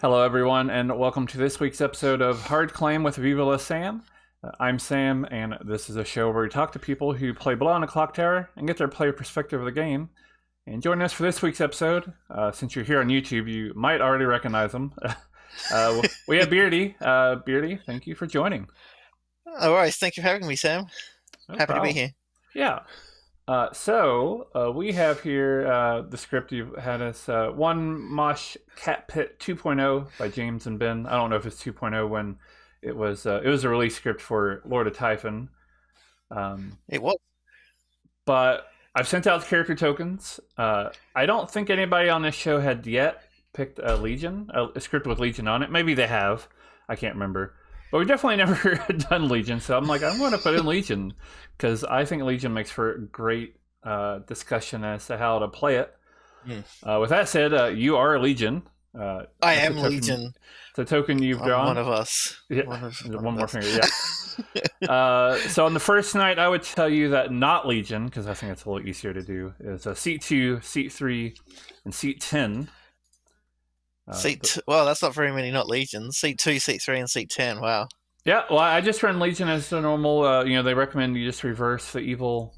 Hello, everyone, and welcome to this week's episode of Hard Claim with Viva La Sam. I'm Sam, and this is a show where we talk to people who play below on a Clocktower and get their player perspective of the game. And joining us for this week's episode, since you're here on YouTube, you might already recognize them. We have Beardy. Beardy, thank you for joining. All right, thank you for having me, Sam. No Happy problem. to be here. Yeah. We have here the script you've had us one Mosh Cat Pit 2.0 by James and Ben. I don't know if it's 2.0 when it was a release script for Lord of Typhon. It was. But I've sent out the character tokens. I don't think anybody on this show had yet picked a Legion, a script with Legion on it. Maybe they have. I can't remember. But we definitely never done Legion, so I'm like, I'm going to put in Legion because I think Legion makes for a great discussion as to how to play it. With that said, you are a Legion. I am Legion. The token you've drawn. One of us. Yeah. One more finger, yeah. So on the first night, I would tell you that not Legion, because I think it's a little easier to do, is seat 2, seat 3, and seat 10. Well, that's not very many not Legions. Seat 2, seat 3, and seat 10. Wow. Yeah, well, I just run Legion as the normal. They recommend you just reverse the evil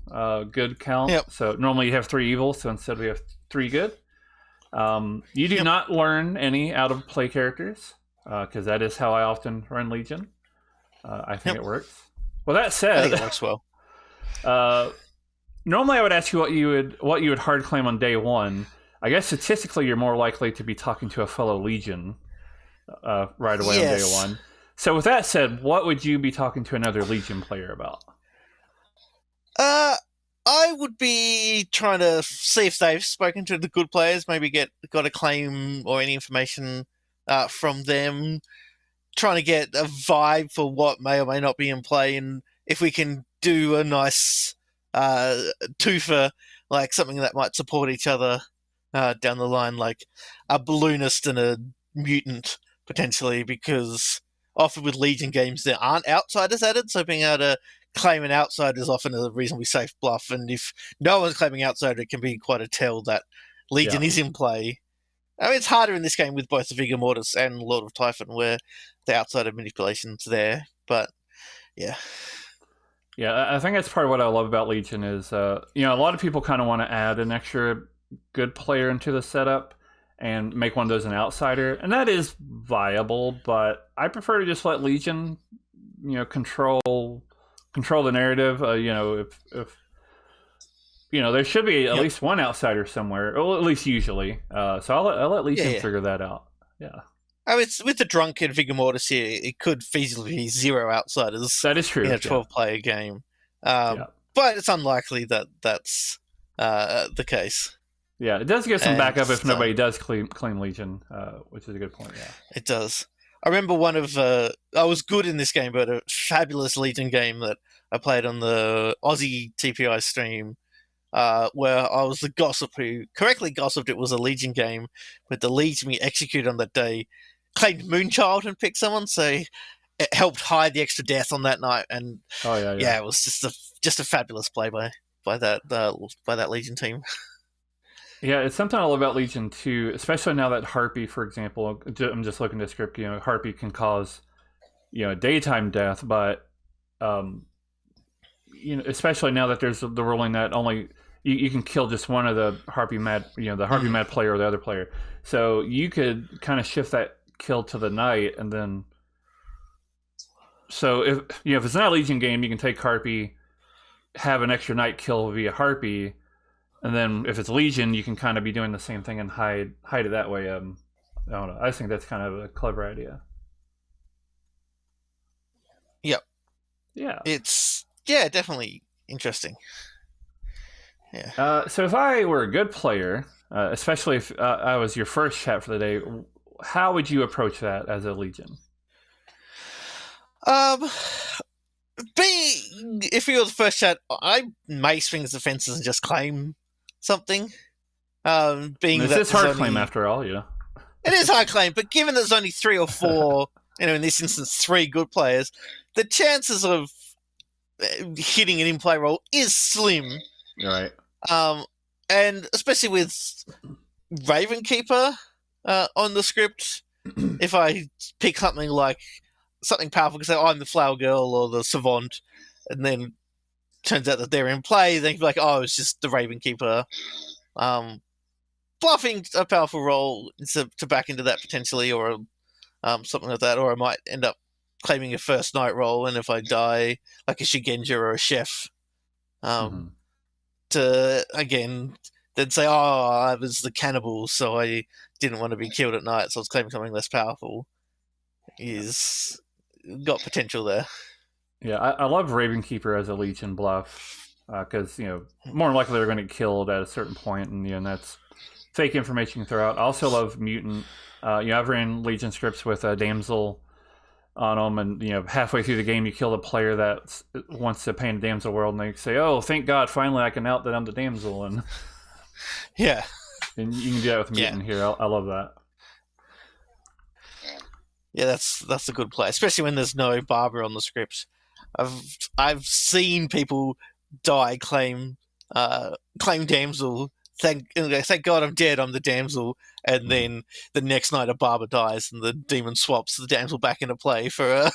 good count. Yep. So normally you have 3 evil, so instead we have 3 good. You do not learn any out of play characters, because that is how I often run Legion. I think it works. Well, that said, I think it works well. Normally I would ask you what you would hard claim on day 1. I guess statistically you're more likely to be talking to a fellow Legion right away on day 1. So with that said, what would you be talking to another Legion player about? I would be trying to see if they've spoken to the good players, maybe got a claim or any information from them, trying to get a vibe for what may or may not be in play, and if we can do a nice twofer, like something that might support each other down the line, like a balloonist and a mutant, potentially, because often with Legion games there aren't outsiders added, so being able to claim an outsider is often a reasonably safe bluff, and if no one's claiming outsider, it can be quite a tell that Legion is in play. I mean, it's harder in this game with both the Vigor Mortis and Lord of Typhon, where the outsider manipulation's there, but yeah. Yeah, I think that's part of what I love about Legion is, a lot of people kind of want to add an extra good player into the setup and make one of those an outsider, and that is viable, but I prefer to just let Legion, control the narrative. If there should be at least one outsider somewhere, or at least usually. So I'll let Legion figure that out. Yeah. I mean, with the drunken Vigor Mortis here, it could feasibly be 0 outsiders. That is true. In a 12-player game. But it's unlikely that that's the case. Yeah, it does give some backup if nobody does claim Legion, which is a good point, yeah. It does. I remember I was good in this game, but a fabulous Legion game that I played on the Aussie TPI stream, where I was the gossip who correctly gossiped it was a Legion game, but the Legion we executed on that day claimed Moonchild and picked someone, so it helped hide the extra death on that night, and it was just a fabulous play by that Legion team. Yeah, it's something I love about Legion too, especially now that Harpy, for example, I'm just looking at the script, Harpy can cause, daytime death, but, especially now that there's the ruling that only you can kill just one of the Harpy Mad, the Harpy Mad player or the other player. So you could kind of shift that kill to the night, and then, so if it's not a Legion game, you can take Harpy, have an extra night kill via Harpy, and then if it's Legion, you can kind of be doing the same thing and hide it that way. I don't know. I think that's kind of a clever idea. Yep. Yeah. It's definitely interesting. Yeah. So if I were a good player, especially if I was your first chat for the day, how would you approach that as a Legion? If you were the first chat, I may swing the fences and just claim something. This is hard claim after all, It is hard claim, but given there's only 3 or 4, in this instance 3 good players, the chances of hitting an in-play roll is slim. Right. And especially with Ravenkeeper on the script, if I pick something powerful, because I'm the Flower Girl or the Savant, and then turns out that they're in play, then you're like, oh, it's just the Raven Keeper. Bluffing a powerful role to back into that potentially, or something like that, or I might end up claiming a first night role, and if I die, like a Shigenja or a Chef, Mm-hmm. to again then say, oh, I was the cannibal, so I didn't want to be killed at night, so I was claiming something less powerful. Is got potential there. Yeah, I love Raven Keeper as a Legion bluff because more than likely they're going to get killed at a certain point, and that's fake information you can throw out. I also love Mutant. I've ran Legion scripts with a Damsel on them, and halfway through the game you kill the player that wants to paint a Damsel world, and they say, "Oh, thank God, finally I can out that I'm the Damsel," and Yeah, and you can do that with Mutant here. I love that. Yeah, that's a good play, especially when there's no Barber on the script. I've seen people die claim damsel. Thank God I'm dead. I'm the damsel, and then the next night a Barber dies, and the demon swaps the damsel back into play for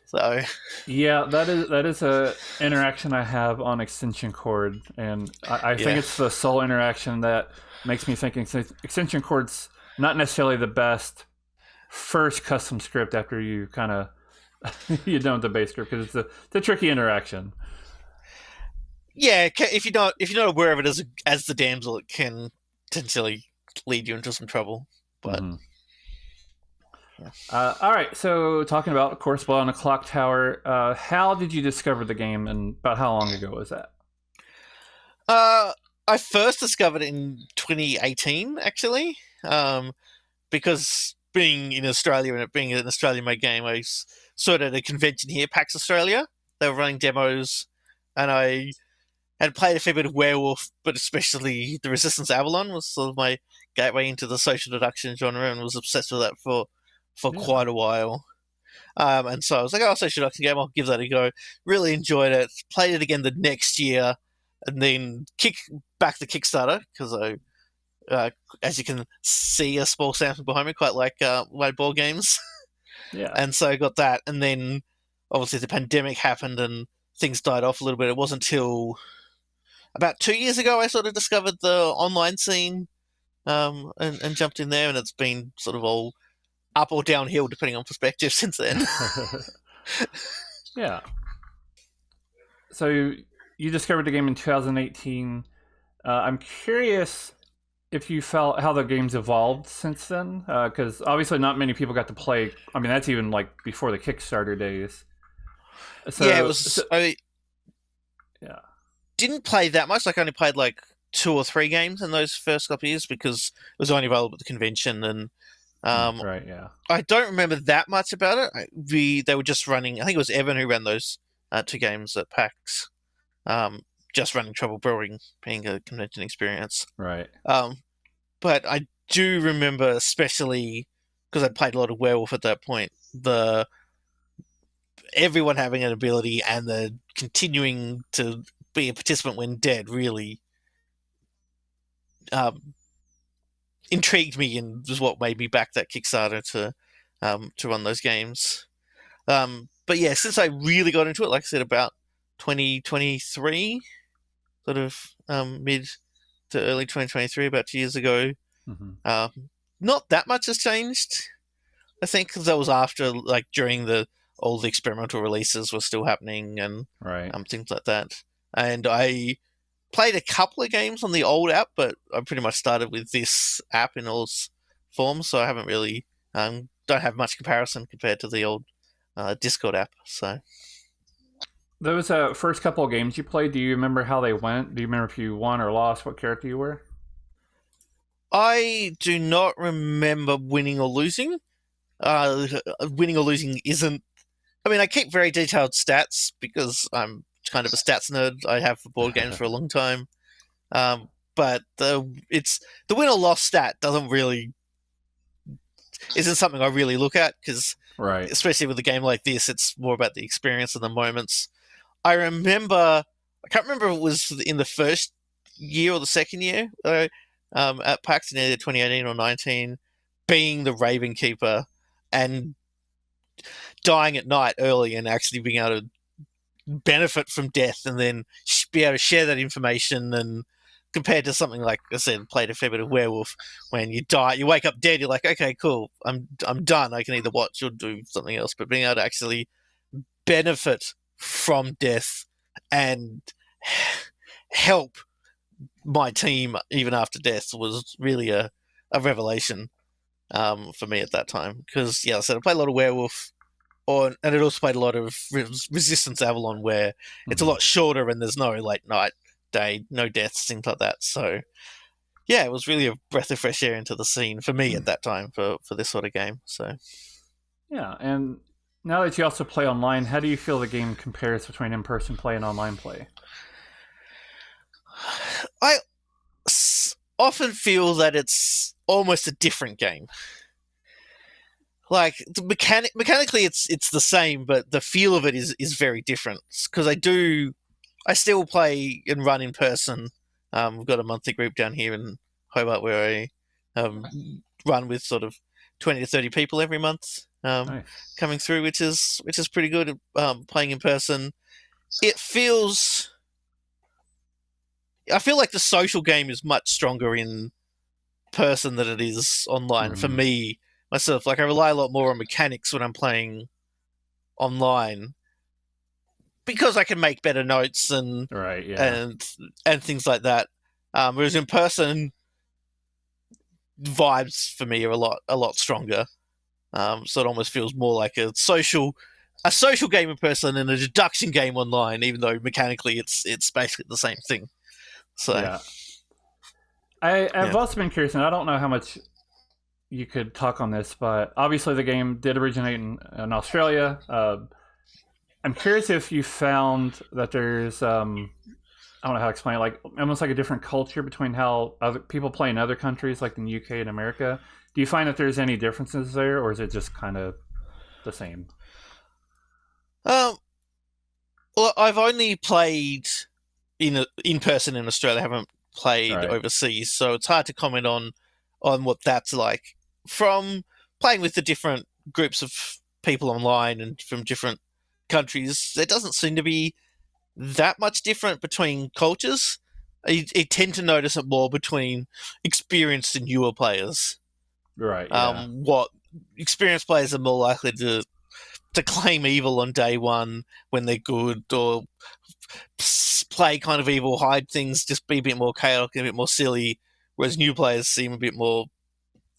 so. Yeah, that is a interaction I have on Extension Cord, and I think Yeah. it's the sole interaction that makes me think Extension Cord's not necessarily the best first custom script after you kind of you done with the base script, because it's a tricky interaction. Yeah, if you're not aware of it as the damsel, it can potentially lead you into some trouble. But yeah. All right, so talking about, of course, on the Clocktower, how did you discover the game, and about how long ago was that? I first discovered it in 2018, actually, because being in Australia and it being an Australian-made game, I saw it at a convention here, PAX Australia. They were running demos, and I had played a fair bit of Werewolf, but especially the Resistance Avalon was sort of my gateway into the social deduction genre, and was obsessed with that for quite a while. And so I was like, oh, social deduction game, I'll give that a go. Really enjoyed it. Played it again the next year, and then kick back the Kickstarter because as you can see, a small sample behind me, quite like my board games. Yeah. And so I got that, and then obviously the pandemic happened and things died off a little bit. It wasn't until about 2 years ago I sort of discovered the online scene, and jumped in there, and it's been sort of all up or downhill depending on perspective since then. Yeah. So you discovered the game in 2018. I'm curious if you felt how the game's evolved since then, because obviously not many people got to play. I mean, that's even like before the Kickstarter days. So, yeah, it was. Yeah. Didn't play that much. Like, I only played like 2 or 3 games in those first couple of years because it was only available at the convention, and right. Yeah. I don't remember that much about it. They were just running. I think it was Evan who ran those 2 games at PAX. Just running Trouble Brewing being a convention experience. Right. But I do remember, especially because I played a lot of Werewolf at that point, everyone having an ability and the continuing to be a participant when dead really intrigued me, and was what made me back that Kickstarter to run those games. But yeah, since I really got into it, like I said, about 2023, sort of mid to early 2023, about 2 years ago, not that much has changed. I think because that was after, like, during all the experimental releases were still happening, and right. Things like that. And I played a couple of games on the old app, but I pretty much started with this app in all its forms, so I haven't really don't have much comparison compared to the old Discord app. So those first couple of games you played, do you remember how they went? Do you remember if you won or lost, what character you were? I do not remember winning or losing. Winning or losing isn't. I mean, I keep very detailed stats because I'm kind of a stats nerd. I have for board games for a long time. But the win or loss stat isn't something I really look at, because right. especially with a game like this, it's more about the experience and the moments. I can't remember if it was in the first year or the second year at PAX in either 2018 or 19. being the Raven Keeper and dying at night early and actually being able to benefit from death and then be able to share that information, and compared to something like I said, played a fair bit of Werewolf, when you die, you wake up dead, you're like, okay, cool, I'm done. I can either watch or do something else. But being able to actually benefit from death and help my team even after death was really a revelation for me at that time. Because yeah, I said I played a lot of Werewolf, and it also played a lot of Resistance Avalon, where it's a lot shorter and there's no like night, day, no deaths, things like that. So yeah, it was really a breath of fresh air into the scene for me at that time for this sort of game. So Yeah, and now that you also play online, how do you feel the game compares between in-person play and online play? I often feel that it's almost a different game. Like mechanically, it's the same, but the feel of it is very different. Because I still play and run in person. We've got a monthly group down here in Hobart where I run with sort of 20 to 30 people every month Nice. coming through, which is pretty good. Playing in person, it feels. I feel like the social game is much stronger in person than it is online for me myself. Like I rely a lot more on mechanics when I'm playing online because I can make better notes and Right, yeah. and things like that. Whereas in person, vibes for me are a lot stronger. So it almost feels more like a social game in person and a deduction game online, even though mechanically it's basically the same thing. So Yeah. I've yeah. also been curious, and I don't know how much you could talk on this, but obviously the game did originate in Australia. I'm curious if you found that there's I don't know how to explain it, like almost like a different culture between how other people play in other countries, like in the UK and America. Do you find that there's any differences there, or is it just kind of the same? Um, well, I've only played in person in Australia. I haven't played Right. overseas, so it's hard to comment on what that's like. From playing with the different groups of people online and from different countries, there doesn't seem to be that much different between cultures. I tend to notice it more between experienced and newer players. Right. Yeah. What experienced players are more likely to claim evil on day one when they're good, or play kind of evil, hide things, just be a bit more chaotic and a bit more silly. Whereas new players seem a bit more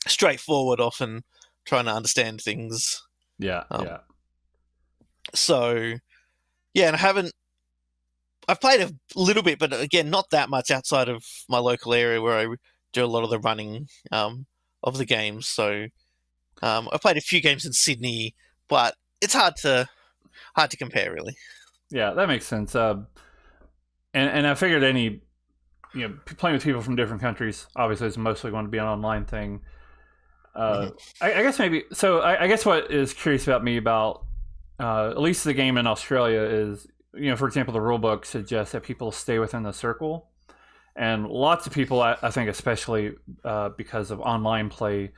straightforward, often trying to understand things. Yeah. Um, Yeah. so yeah, and I've played a little bit, but again, not that much outside of my local area where I do a lot of the running of the games. So I played a few games in Sydney, but it's hard to compare, really. Yeah. That makes sense. And I figured any playing with people from different countries obviously is mostly going to be an online thing. Mhm. I guess maybe so. I guess what is curious about me about at least the game in Australia is, for example, the rule book suggests that people stay within the circle, and lots of people, I think, especially because of online play.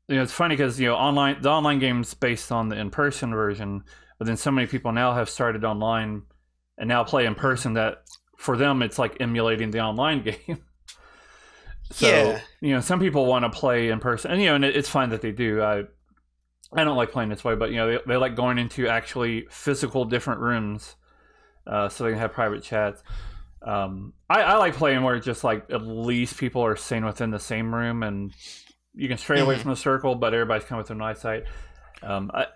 It's funny because the online game's based on the in person version, but then so many people now have started online and now play in person that for them it's like emulating the online game. Yeah, So some people want to play in person, and it's fine that they do. I don't like playing this way, but they like going into actually physical different rooms, so they can have private chats. I like playing where it's just like at least people are staying within the same room, and you can stray away hmm from the circle, but everybody's kind of within eyesight. Um, I,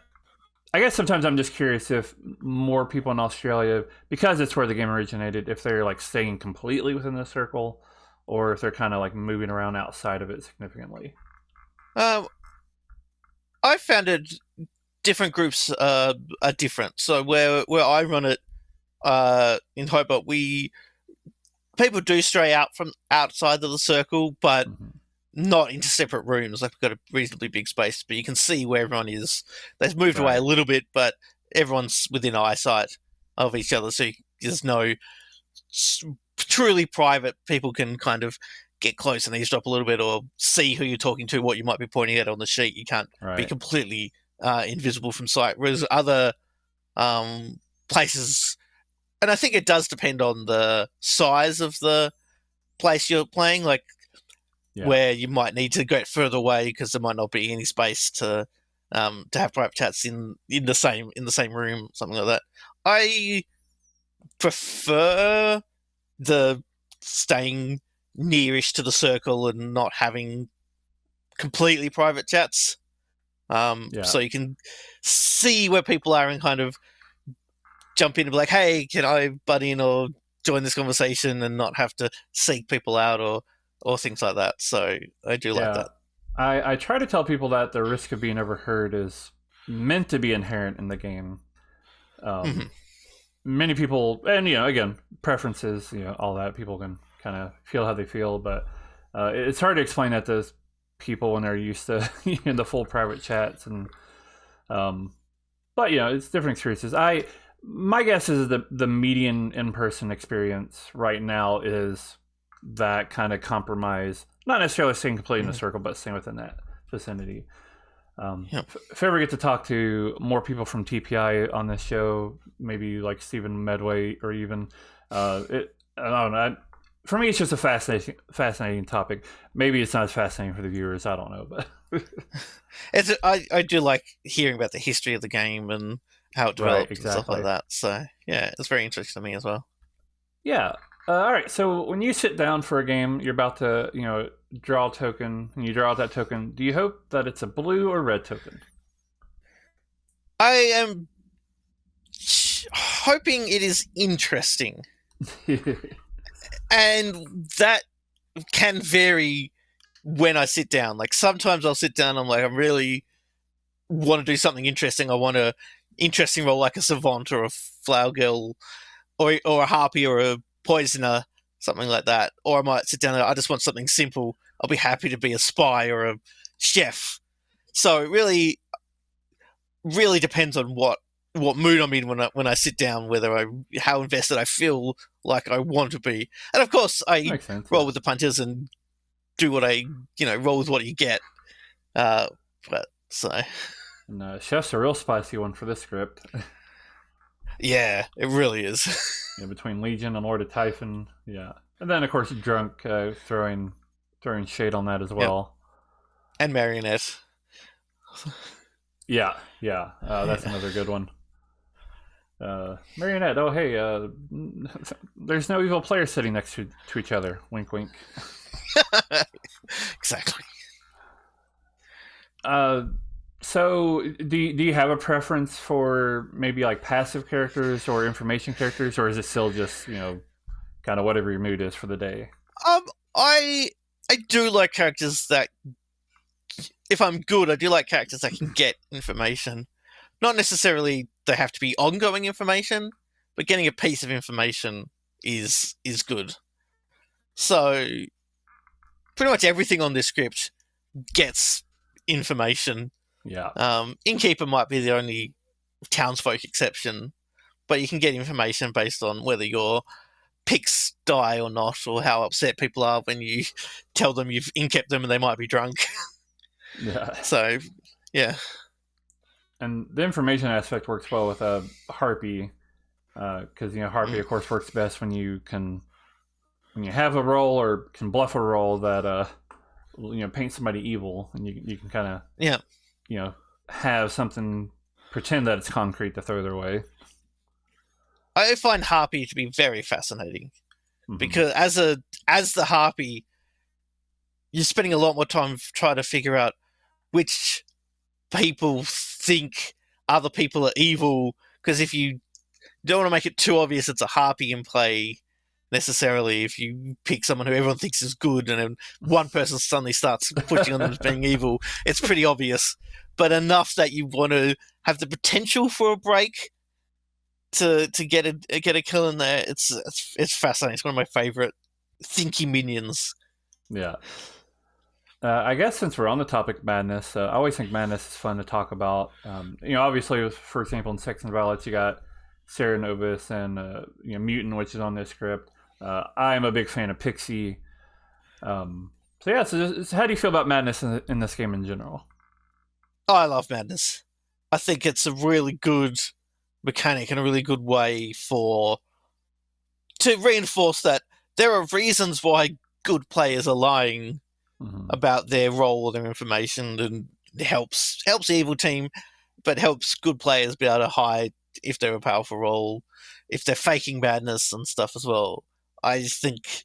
I guess sometimes I'm just curious if more people in Australia, because it's where the game originated, if they're like staying completely within the circle, or if they're kind of like moving around outside of it significantly. um, I found it different groups are different. So where I run it in Hobart, we people do stray out from outside of the circle, but Hmm. not into separate rooms. Like we've got a reasonably big space, but you can see where everyone is. They've moved away a Right. little bit, but everyone's within eyesight of each other. So there's no truly private. People can kind of get close and eavesdrop a little bit, or see who you're talking to, what you might be pointing at on the sheet. You can't be Right. completely invisible from sight. Whereas other places, and I think it does depend on the size of the place you're playing, like Yeah. where you might need to get further away because there might not be any space to have private chats in the same room, something like that. I prefer the staying nearish to the circle and not having completely private chats. So you can see where people are and kind of jump in and be like, hey, can I butt in or join this conversation, and not have to seek people out or things like that. So I do like that. I try to tell people that the risk of being overheard is meant to be inherent in the game. Many people, and again, preferences, all that, people can kind of feel how they feel, but it's hard to explain that to people when they're used to the full private chats, and but it's different experiences. My guess is the median in-person experience right now is that kind of compromise, not necessarily staying completely in a circle, but staying within that vicinity. If I ever get to talk to more people from TPI on this show, maybe like Stephen Medway, or even I don't know. For me, it's just a fascinating topic. Maybe it's not as fascinating for the viewers. I don't know, but I do like hearing about the history of the game and how it developed and stuff like that. So yeah, it's very interesting to me as well. Yeah. All right. So when you sit down for a game, you're about to draw a token, and you draw out that token. Do you hope that it's a blue or red token? I am hoping it is interesting. And that can vary when I sit down. Like sometimes I'll sit down, I'm like, I really want to do something interesting. I want a interesting role like a savant or a flower girl or a harpy or a poisoner, something like that. Or I might sit down and I just want something simple. I'll be happy to be a spy or a chef. So it really depends on what mood I'm in when I sit down, how invested I feel like I want to be. And of course, I roll with the punches and do what roll with what you get. And chef's a real spicy one for this script. Yeah, it really is. Between Legion and Lord of Typhon, and then of course Drunk throwing shade on that as well. Yep. And Marionette. That's another good one. Marionette. Oh, hey, there's no evil players sitting next to each other. Wink, wink. Exactly. So, do you have a preference for maybe like passive characters or information characters, or is it still just kind of whatever your mood is for the day? I do like characters that, if I'm good, I do like characters that can get information. Not necessarily they have to be ongoing information, but getting a piece of information is good. So pretty much everything on this script gets information. Yeah. Innkeeper might be the only townsfolk exception, but you can get information based on whether your picks die or not, or how upset people are when you tell them you've inkept them and they might be drunk. Yeah. So, yeah. And the information aspect works well with Harpy, because Harpy, of course, works best when you have a role or can bluff a role that paint somebody evil, and you can kind of have something, pretend that it's concrete to throw their way. I find Harpy to be very fascinating, because as the Harpy, you're spending a lot more time trying to figure out which people think other people are evil, because if you don't want to make it too obvious it's a Harpy in play necessarily, if you pick someone who everyone thinks is good and then one person suddenly starts pushing on them as being evil, it's pretty obvious, but enough that you want to have the potential for a break to get a kill in there. It's fascinating. It's one of my favorite thinky minions. Yeah. I guess since we're on the topic of madness, I always think madness is fun to talk about. Obviously, for example, in Sex and Violence, you got Sarah Novus and Mutant, which is on this script. I'm a big fan of Pixie. So yeah, so how do you feel about madness in this game in general? Oh, I love Madness. I think it's a really good mechanic and a really good way to reinforce that there are reasons why good players are lying Mm-hmm. about their role or their information, and it helps the evil team, but helps good players be able to hide if they're a powerful role, if they're faking madness and stuff as well. I just think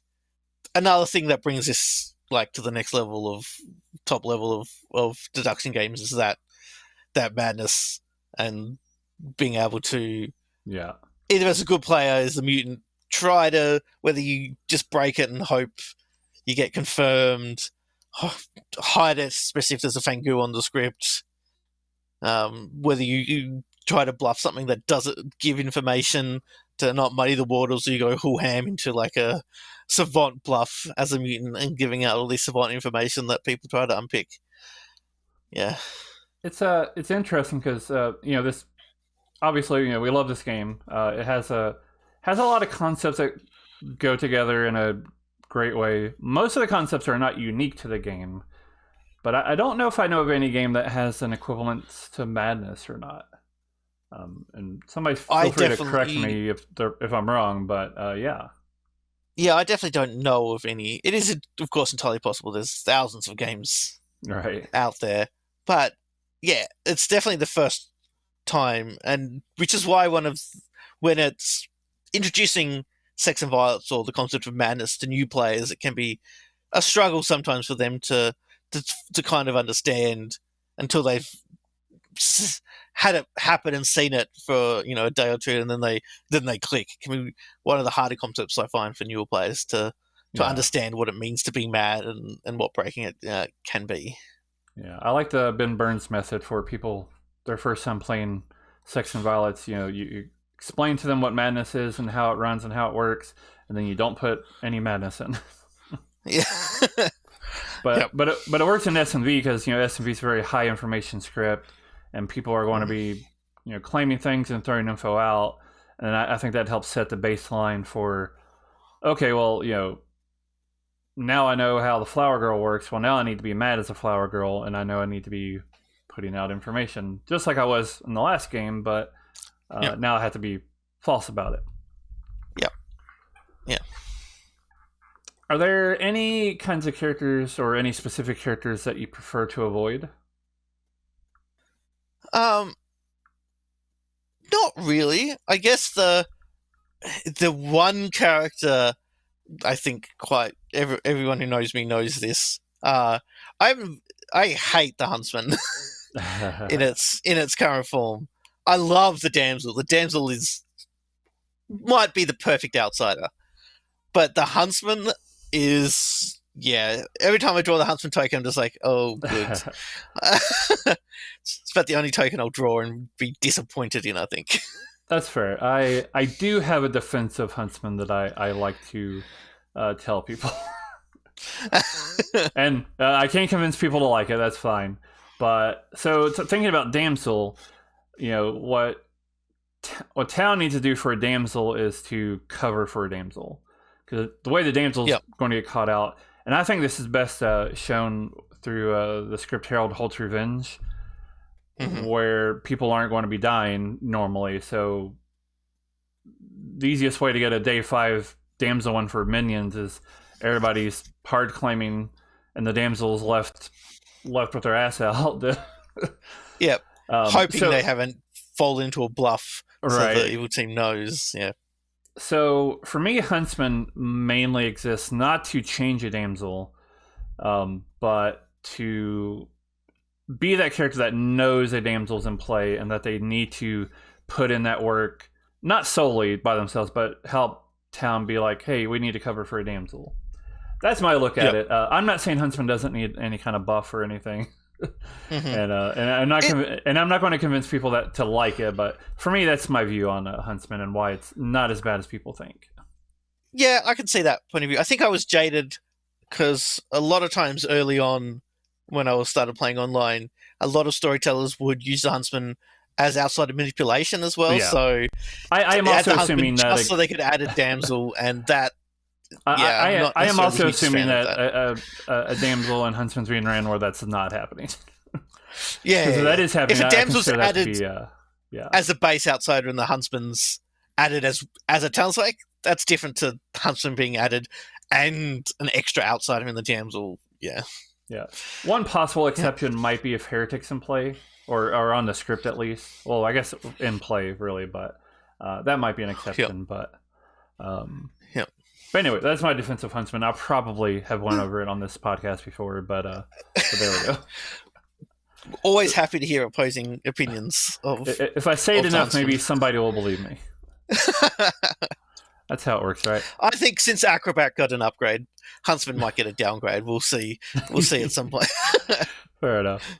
another thing that brings this like to the next level of top level of deduction games is that madness and being able to Yeah. either as a good player as a mutant try to whether you just break it and hope you get confirmed, hide it, especially if there's a Fangu on the script. Whether you try to bluff something that doesn't give information to not muddy the waters, or you go whole ham into like a savant bluff as a mutant and giving out all this savant information that people try to unpick. Yeah. It's interesting because this obviously we love this game. It has a lot of concepts that go together in a great way. Most of the concepts are not unique to the game, but I don't know if I know of any game that has an equivalent to Madness or not. And somebody I feel free to correct definitely me if I'm wrong, but yeah, Yeah, I definitely don't know of any. It is, of course, entirely possible. There's thousands of games right, out there, but yeah, it's definitely the first time, and which is why when it's introducing sex and violence or the concept of madness to new players, it can be a struggle sometimes for them to kind of understand until they've had it happen and seen it for a day or two, and then they click. It can be one of the harder concepts I find for newer players to yeah, understand what it means to be mad and what breaking it can be. yeah. I like the Ben Burns method for people their first time playing Sex and Violence. You explain to them what madness is and how it runs and how it works, and then you don't put any madness in. Yeah. But Yep. but it works in SMV because SMV is a very high information script, and people are going to be claiming things and throwing info out, and I think that helps set the baseline for okay, well now I know how the flower girl works. Well, now I need to be mad as a flower girl, and I know I need to be putting out information just like I was in the last game, but Yep. now I have to be false about it. Yep. Yeah. Are there any kinds of characters or any specific characters that you prefer to avoid? Um. Not really. I guess the one character I think quite everyone who knows me knows this. I hate the Huntsman in its current form. I love the damsel. The damsel might be the perfect outsider, but the Huntsman is Every time I draw the Huntsman token, I'm just like, oh, good. It's about the only token I'll draw and be disappointed in. I think. That's fair. I do have a defensive huntsman that I like to tell people, and I can't convince people to like it. That's fine. But so thinking about damsel, what town needs to do for a damsel is to cover for a damsel, because the way the damsel's Yep. going to get caught out, and I think this is best shown through the script Harold Holt's Revenge, Mhm. where people aren't going to be dying normally. So the easiest way to get a day 5 damsel one for minions is everybody's hard claiming, and the damsel's left with their ass out. Yep. Hoping so, they haven't fall into a bluff, so right. the evil team knows. Yeah. So for me, Huntsman mainly exists not to change a damsel, but to be that character that knows a damsel's in play and that they need to put in that work, not solely by themselves, but help town be like, hey, we need to cover for a damsel. That's my look at Yep. it. I'm not saying Huntsman doesn't need any kind of buff or anything. Mhm. And I'm not I'm not going to convince people that to like it, but for me, that's my view on Huntsman and why it's not as bad as people think. Yeah, I can see that point of view. I think I was jaded because a lot of times early on, when I started playing online, a lot of storytellers would use the Huntsman as outside of manipulation as well. Yeah. So I am they had also the Huntsman assuming that just so they could add a damsel, and that yeah, I'm not I am necessarily a also huge assuming fan of that that. a damsel in Huntsman's Green Ran where that's not happening. Yeah, Because yeah, if that yeah. is If happening, a I damsel's consider that to added be yeah. as a base outsider and the huntsman's added as a talent select, that's different to huntsman being added and an extra outsider in the damsel. Yeah, Yeah. One possible yeah, exception might be if heretics in play, or on the script at least. Well, I guess in play really, but that might be an yeah, exception. Um, yeah. but anyway, that's my defensive huntsman. I probably have went over it on this podcast before, but there we go. Always So, happy to hear opposing opinions if I say it of the enough, huntsman. maybe somebody will believe me. That's how it works, right? I think since Acrobat got an upgrade, Huntsman might get a downgrade. We'll see. We'll see at some point. Fair enough.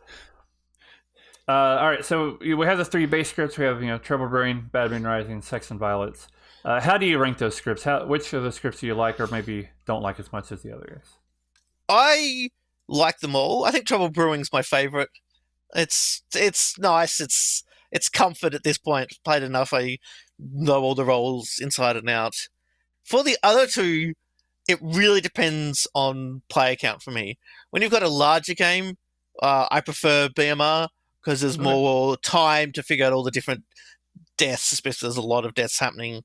All right, so we have the three base scripts. We have Trouble Brewing, Bad Moon Rising, Sex and Violets. How do you rank those scripts? Which of the scripts do you like, or maybe don't like as much as the others? I like them all. I think Trouble Brewing's my favorite. It's nice. It's comfort at this point. Played enough. I know all the roles inside and out. For the other two, it really depends on player count for me. When you've got a larger game, I prefer BMR because there's Okay. more time to figure out all the different deaths, especially there's a lot of deaths happening.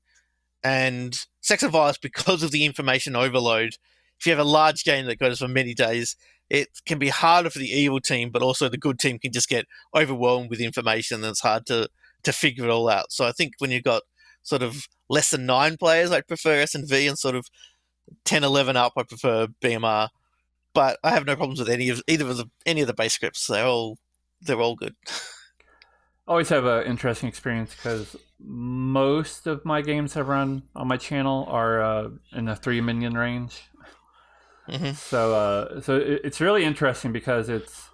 And Sex and Violence, because of the information overload, if you have a large game that goes for many days, it can be harder for the evil team, but also the good team can just get overwhelmed with information and it's hard to figure it all out. So I think when you've got sort of less than 9 players, I prefer S&V, and sort of 10, 11 up, I prefer BMR. But I have no problems with any of the base scripts. They're all good. Always have an interesting experience because most of my games I've run on my channel are in the 3 minion range. Hmm. So it's really interesting because it's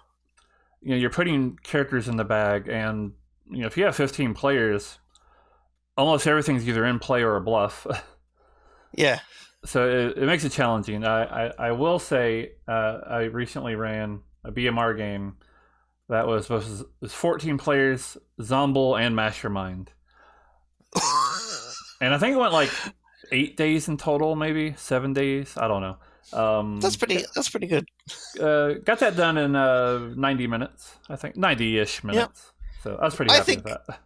you're putting characters in the bag, and if you have 15 players, almost everything's either in play or a bluff. Yeah. So it makes it challenging. I will say I recently ran a BMR game that was 14 players, Zomble, and Mastermind. And I think it went like 8 days in total, maybe 7 days. I don't know. That's pretty good. Got that done in 90 minutes, I think. 90-ish minutes. Yep. So I was pretty I happy think with that.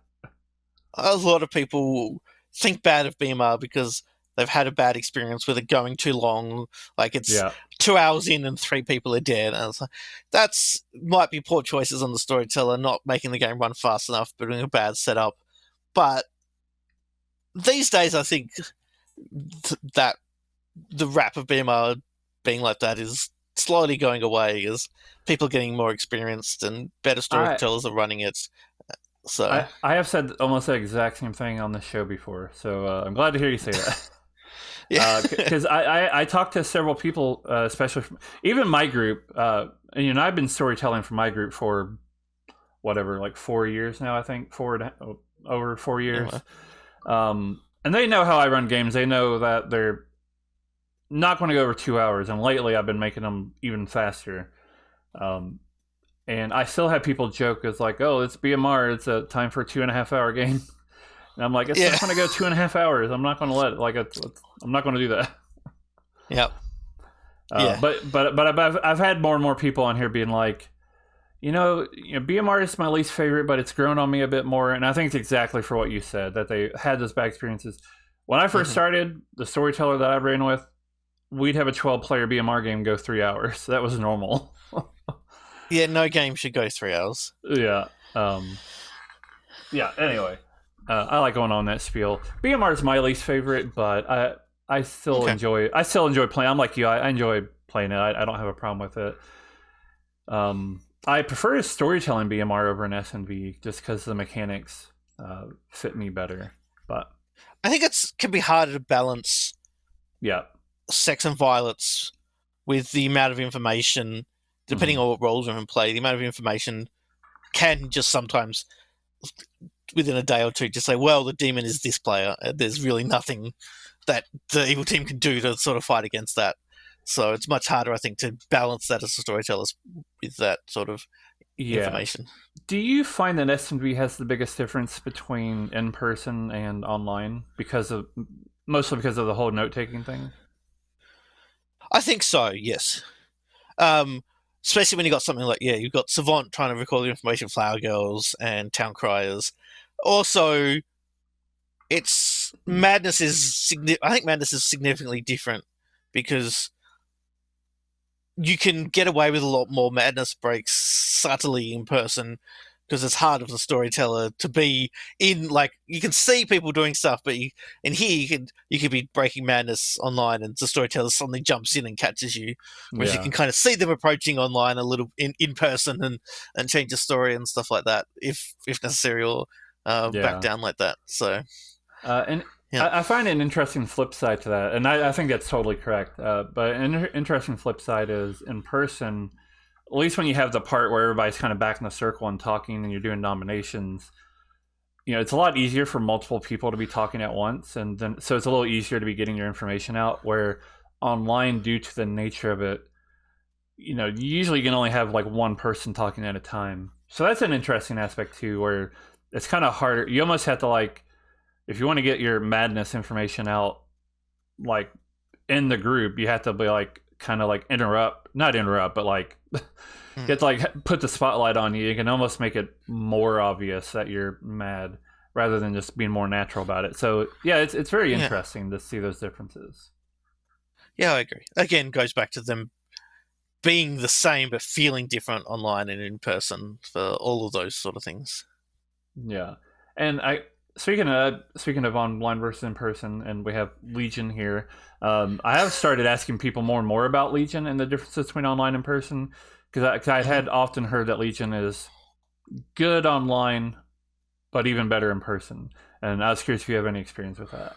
a lot of people think bad of BMR because they've had a bad experience with it going too long. Like it's 2 hours in and 3 people are dead. And it's like, that's might be poor choices on the storyteller, not making the game run fast enough, but doing a bad setup. But these days, I think that the rap of BMR being like that is slowly going away as people are getting more experienced and better storytellers are running it. So I have said almost the exact same thing on the show before, so I'm glad to hear you say that. yeah, because I talked to several people, especially even my group. And I've been storytelling for my group for whatever, like 4 years now. I think over 4 years. And they know how I run games. They know that they're not going to go over 2 hours. And lately, I've been making them even faster. And I still have people joke as like, "Oh, it's BMR. It's a time for a 2.5 hour game." And I'm like, "It's not going to go 2.5 hours. I'm not going to let it. Like, I'm not going to do that." Yep. But I've had more and more people on here being like, BMR is my least favorite, but it's grown on me a bit more. And I think it's exactly for what you said, that they had those bad experiences. When I first started, the storyteller that I ran with, we'd have a 12-player BMR game go 3 hours. That was normal. Yeah, no game should go 3 hours. Yeah. Anyway, I like going on that spiel. BMR is my least favorite, but I still enjoy playing. I'm like you. I enjoy playing it. I don't have a problem with it. I prefer storytelling BMR over an SNV just because the mechanics fit me better. But I think can be harder to balance. Yeah. Sex and Violence with the amount of information, depending on what roles are in play. The amount of information can just sometimes, within a day or two, just say, well, the demon is this player. There's really nothing that the evil team can do to sort of fight against that. So it's much harder, I think, to balance that as a storyteller with that sort of information. Do you find that S&V has the biggest difference between in-person and online mostly because of the whole note-taking thing? I think so. Yes. Um, Especially when you got something like you've got Savant trying to record the information, Flower Girls and Town Criers. Also, it's Madness is I think Madness is significantly different because you can get away with a lot more madness breaks subtly in person because it's hard of the storyteller to be in. Like, you can see people doing stuff, but in here you could be breaking madness online and the storyteller suddenly jumps in and catches you, whereas you Yeah, can kind of see them approaching online a little in person and change the story and stuff like that if necessary, or back yeah. down like that. So And yeah. I find an interesting flip side to that, and I think that's totally correct. But an interesting flip side is in person, at least when you have the part where everybody's kind of back in the circle and talking and you're doing nominations, it's a lot easier for multiple people to be talking at once. And then, so it's a little easier to be getting your information out, where online, due to the nature of it, you usually can only have like one person talking at a time. So that's an interesting aspect too, where it's kind of harder. You almost have to, like, if you want to get your madness information out, like, in the group, you have to be like, kind of like not interrupt, but like you have to like put the spotlight on you. You can almost make it more obvious that you're mad rather than just being more natural about it. So yeah, it's very interesting to see those differences. Yeah, I agree. Again, goes back to them being the same but feeling different online and in person for all of those sort of things. Yeah, and speaking of online versus in person, and we have Legion here. I have started asking people more and more about Legion and the differences between online and person, because I had often heard that Legion is good online, but even better in person. And I was curious if you have any experience with that.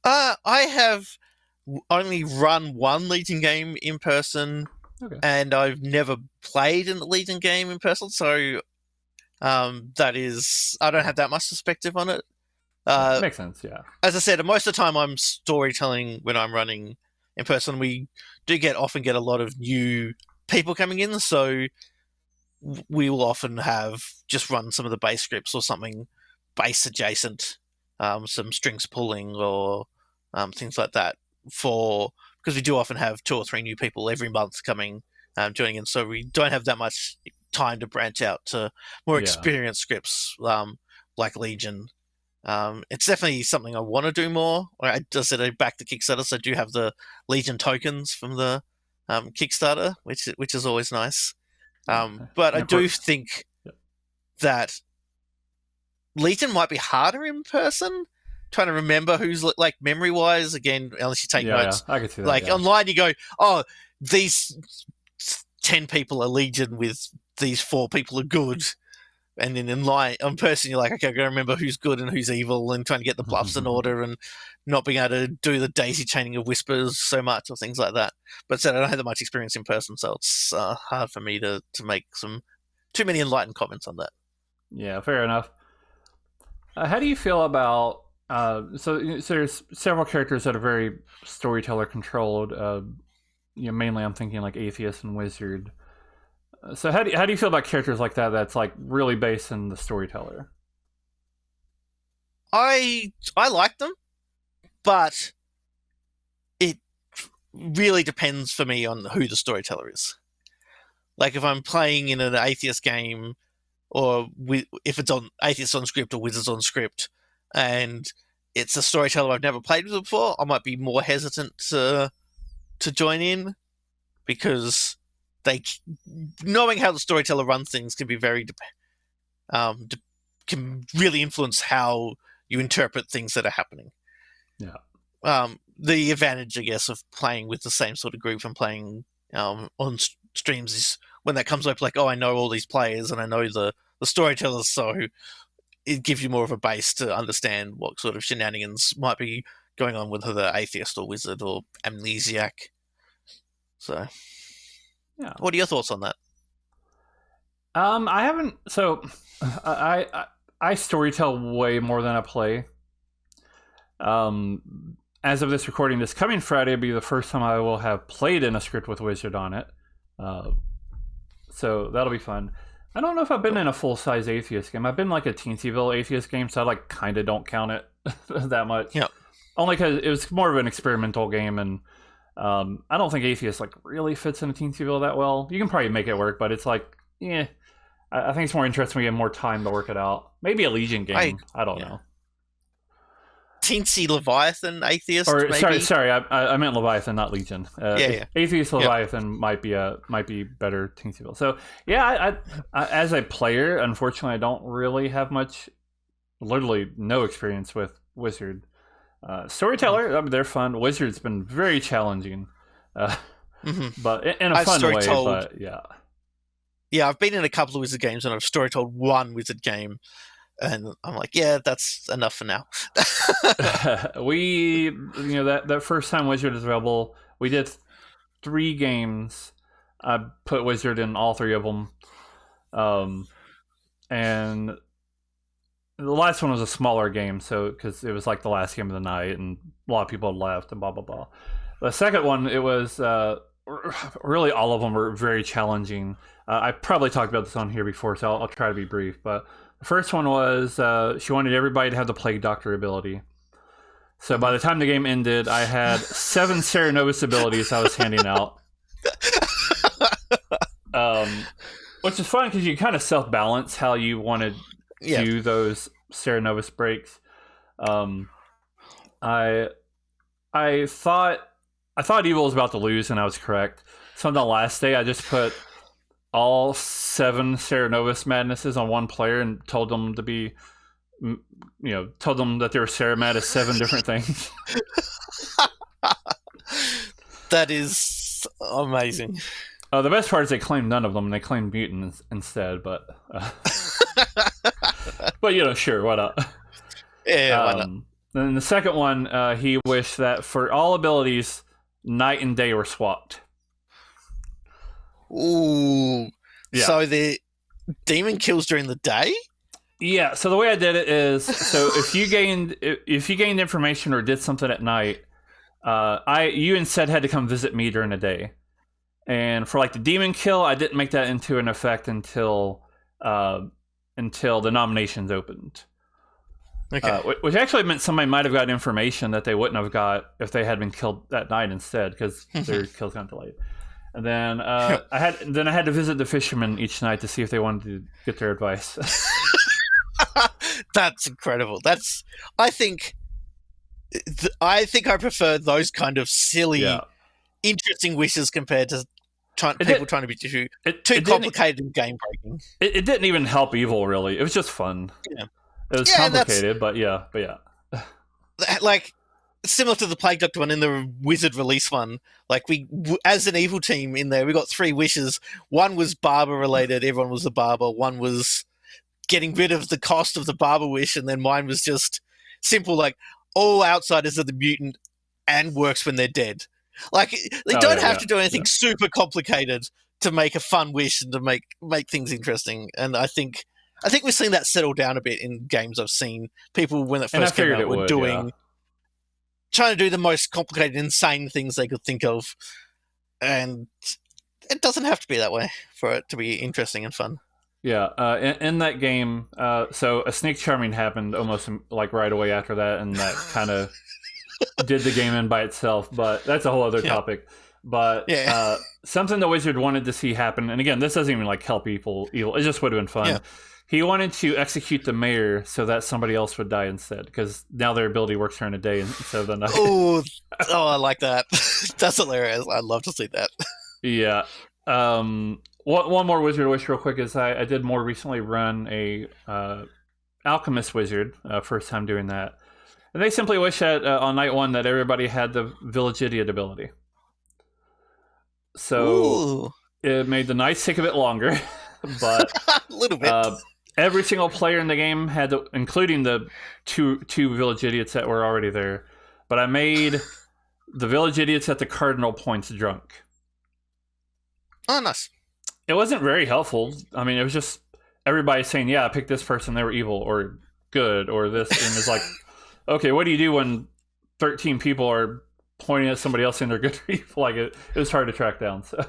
I have only run one Legion game in person, Okay. and I've never played a Legion game in person, so that is, I don't have that much perspective on it. Makes sense, yeah. As I said, most of the time I'm storytelling when I'm running in person. We do often get a lot of new people coming in, so we will often have just run some of the base scripts or something base adjacent, some strings pulling or things like that, because we do often have 2 or 3 new people every month coming joining in, so we don't have that much time to branch out to more experienced scripts like Legion. It's definitely something I want to do more. I just said I back the Kickstarter, so I do have the Legion tokens from the Kickstarter, which is always nice. But I do think that Legion might be harder in person. Trying to remember who's, like, memory wise, again, unless you take notes. Yeah, I could see that. Like, online, you go, oh, these 10 people are Legion with these 4 people are good. And then on person, you're like, okay, I've got to remember who's good and who's evil, and trying to get the bluffs in order, and not being able to do the daisy chaining of whispers so much or things like that. But I don't have that much experience in person, so it's hard for me to make too many enlightened comments on that. Yeah, fair enough. How do you feel about so there's several characters that are very storyteller controlled. Mainly I'm thinking like Atheist and Wizard. So how do you feel about characters like that? That's like really based in the storyteller. I like them, but it really depends for me on who the storyteller is. Like, if I'm playing in an Atheist game, or if it's on Atheist on script or Wizards on script, and it's a storyteller I've never played with before, I might be more hesitant to join in, because knowing how the storyteller runs things can be very can really influence how you interpret things that are happening. Yeah. The advantage, I guess, of playing with the same sort of group and playing on streams is when that comes up, like, oh, I know all these players and I know the storytellers, so it gives you more of a base to understand what sort of shenanigans might be going on with the Atheist or Wizard or Amnesiac. So, yeah. What are your thoughts on that? I haven't. So, I storytell way more than I play. As of this recording, this coming Friday will be the first time I will have played in a script with Wizard on it. So that'll be fun. I don't know if I've been in a full-size Atheist game. I've been like a Teensyville Atheist game, so I like kind of don't count it that much. Yeah. Only because it was more of an experimental game, and I don't think Atheist like really fits in a teensy bill that well. You can probably make it work, but it's like, yeah. I think it's more interesting when you have more time to work it out. Maybe a Legion game. I don't know. Teensy Leviathan Atheist. Or maybe? sorry, I meant Leviathan, not Legion. Yeah. Atheist Leviathan might be better teensy bill. So yeah, I as a player, unfortunately, I don't really have much, literally no experience with Wizard. Storyteller, I mean, they're fun. Wizard's been very challenging, but in a fun way. But yeah. Yeah, I've been in a couple of Wizard games and I've story told one Wizard game, and I'm like, yeah, that's enough for now. That first time Wizard is available, we did 3 games. I put Wizard in all 3 of them, and the last one was a smaller game, so because it was like the last game of the night, and a lot of people had left, and blah blah blah. The second one, it was really all of them were very challenging. I probably talked about this on here before, so I'll try to be brief. But the first one was she wanted everybody to have the Plague Doctor ability. So by the time the game ended, I had 7 Serenovus abilities I was handing out. Which is fun because you kind of self-balance how you want to do those Serenovus breaks. I thought Evil was about to lose, and I was correct. So on the last day, I just put all 7 Serenovus madnesses on one player and told them to be, told them that they were Seramad as 7 different things. That is amazing. The best part is they claimed none of them, and they claimed mutants instead. But sure, why not? Yeah, why not? Then the second one, he wished that for all abilities, night and day were swapped. Ooh. Yeah. So the demon kills during the day? Yeah, so the way I did it is, so if you gained information or did something at night, you instead had to come visit me during the day. And for like the demon kill, I didn't make that into an effect until the nominations opened. Okay. Which actually meant somebody might have got information that they wouldn't have got if they had been killed that night instead, because their kills got delayed. And then I had to visit the fishermen each night to see if they wanted to get their advice. That's incredible. I think I prefer those kind of silly, interesting wishes compared to people trying to be too complicated and game breaking. It didn't even help Evil really. It was just fun. Yeah. It was complicated, but yeah. Like, similar to the Plague Doctor one in the Wizard release one, like we, as an Evil team in there, we got 3 wishes. One was barber related, everyone was a barber. One was getting rid of the cost of the barber wish, and then mine was just simple, like, all outsiders are the mutant and works when they're dead. Like, they don't have to do anything super complicated to make a fun wish and to make things interesting. And I think we've seen that settle down a bit in games I've seen. People, when it first came out, were trying to do the most complicated, insane things they could think of. And it doesn't have to be that way for it to be interesting and fun. Yeah, in that game, so a snake charming happened almost like right away after that, and that kind of did the game in by itself, but that's a whole other topic. But something the Wizard wanted to see happen, and again, this doesn't even like help evil. It just would have been fun. Yeah. He wanted to execute the mayor so that somebody else would die instead, because now their ability works during the day instead of the night. Oh, I like that. That's hilarious. I'd love to see that. Yeah. One more Wizard wish real quick is I did more recently run a Alchemist Wizard, first time doing that. And they simply wish that on night 1 that everybody had the Village Idiot ability. So it made the nights take a bit longer, but a little bit. Every single player in the game had, including the two Village Idiots that were already there. But I made the Village Idiots at the cardinal points drunk. Oh, nice. It wasn't very helpful. I mean, it was just everybody saying, yeah, I picked this person, they were evil or good or this. And it's like, okay, what do you do when 13 people are pointing at somebody else saying they're good or evil? Like, it was hard to track down. So